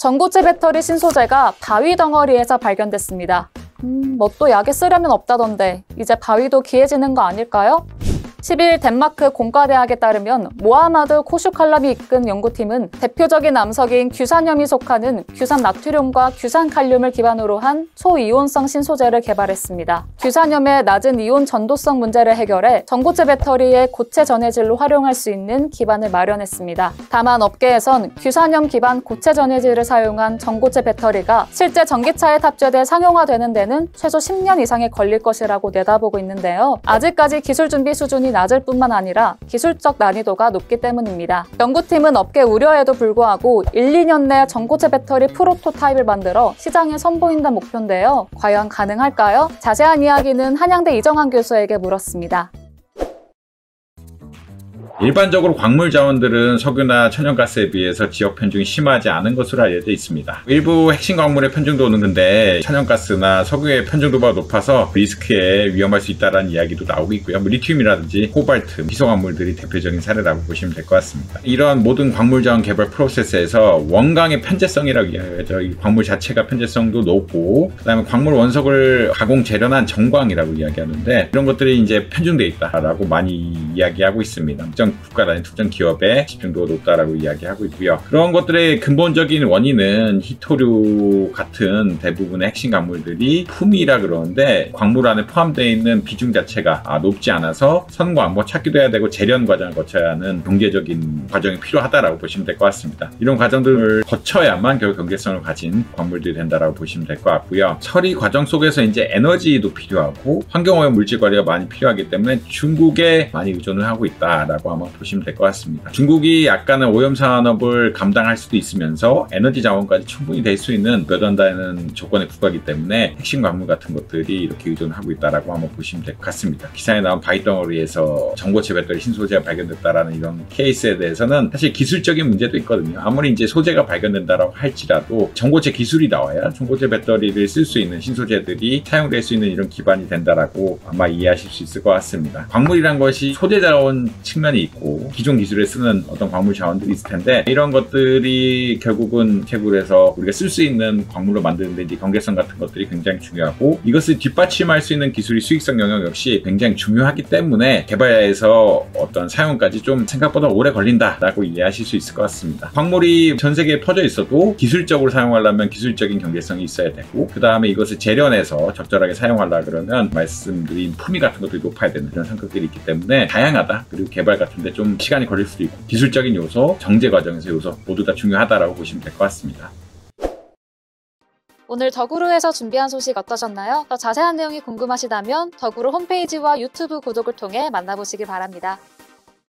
전고체 배터리 신소재가 바위 덩어리에서 발견됐습니다. 뭐 또 약에 쓰려면 없다던데 이제 바위도 귀해지는 거 아닐까요? 10일 덴마크 공과대학에 따르면 모하마드 코슈칼람이 이끈 연구팀은 대표적인 암석인 규산염이 속하는 규산 나트륨과 규산 칼륨을 기반으로 한 초이온성 신소재를 개발했습니다. 규산염의 낮은 이온 전도성 문제를 해결해 전고체 배터리의 고체 전해질로 활용할 수 있는 기반을 마련했습니다. 다만 업계에선 규산염 기반 고체 전해질을 사용한 전고체 배터리가 실제 전기차에 탑재돼 상용화되는 데는 최소 10년 이상이 걸릴 것이라고 내다보고 있는데요. 아직까지 기술 준비 수준이 낮을 뿐만 아니라 기술적 난이도가 높기 때문입니다. 연구팀은 업계 우려에도 불구하고 1, 2년 내 전고체 배터리 프로토타입을 만들어 시장에 선보인다는 목표인데요. 과연 가능할까요? 자세한 이야기는 한양대 이정환 교수에게 물었습니다. 일반적으로 광물 자원들은 석유나 천연가스에 비해서 지역 편중이 심하지 않은 것으로 알려져 있습니다. 일부 핵심 광물의 편중도 오는데 천연가스나 석유의 편중도가 높아서 리스크에 위험할 수 있다는 이야기도 나오고 있고요. 리튬이라든지 코발트, 희소 광물들이 대표적인 사례라고 보시면 될 것 같습니다. 이런 모든 광물 자원 개발 프로세스에서 원광의 편재성이라고 이야기하죠. 이 광물 자체가 편재성도 높고, 그다음에 광물 원석을 가공 재련한 정광이라고 이야기하는데, 이런 것들이 이제 편중되어 있다라고 많이 이야기하고 있습니다. 특정 국가라는 특정 기업의 집중도가 높다라고 이야기하고 있고요. 그런 것들의 근본적인 원인은 히토류 같은 대부분의 핵심 광물들이 품이라 그러는데, 광물 안에 포함되어 있는 비중 자체가 높지 않아서 선광, 찾기도 해야 되고 재련 과정을 거쳐야 하는 경제적인 과정이 필요하다라고 보시면 될 것 같습니다. 이런 과정들을 거쳐야만 결국 경제성을 가진 광물들이 된다라고 보시면 될 것 같고요. 처리 과정 속에서 이제 에너지도 필요하고 환경오염 물질 관리가 많이 필요하기 때문에 중국에 많이 의존을 하고 있다라고 아마 보시면 될 것 같습니다. 중국이 약간은 오염 산업을 감당할 수도 있으면서 에너지 자원까지 충분히 될 수 있는 몇 안다는 조건의 국가이기 때문에 핵심 광물 같은 것들이 이렇게 의존하고 있다라고 한번 보시면 될 것 같습니다. 기사에 나온 바위덩어리에서 전고체 배터리 신소재가 발견됐다라는 이런 케이스에 대해서는 사실 기술적인 문제도 있거든요. 아무리 이제 소재가 발견된다라고 할지라도 전고체 기술이 나와야 전고체 배터리를 쓸 수 있는 신소재들이 사용될 수 있는 이런 기반이 된다라고 아마 이해하실 수 있을 것 같습니다. 광물이란 것이 소재 자원 측면이 있고 기존 기술에 쓰는 어떤 광물 자원들이 있을 텐데, 이런 것들이 결국은 채굴해서 우리가 쓸 수 있는 광물로 만드는 데 이제 경제성 같은 것들이 굉장히 중요하고, 이것을 뒷받침할 수 있는 기술이 수익성 영역 역시 굉장히 중요하기 때문에 개발에서 어떤 사용까지 좀 생각보다 오래 걸린다라고 이해하실 수 있을 것 같습니다. 광물이 전 세계에 퍼져 있어도 기술적으로 사용하려면 기술적인 경제성이 있어야 되고, 그 다음에 이것을 재련해서 적절하게 사용하려고 그러면 말씀드린 품위 같은 것들이 높아야 되는 그런 성격들이 있기 때문에 다양하다. 그리고 개발 같은데 좀 시간이 걸릴 수도 있고, 기술적인 요소, 정제 과정에서 요소 모두 다 중요하다라고 보시면 될 것 같습니다. 오늘 덕우루에서 준비한 소식 어떠셨나요? 더 자세한 내용이 궁금하시다면 덕우루 홈페이지와 유튜브 구독을 통해 만나보시기 바랍니다.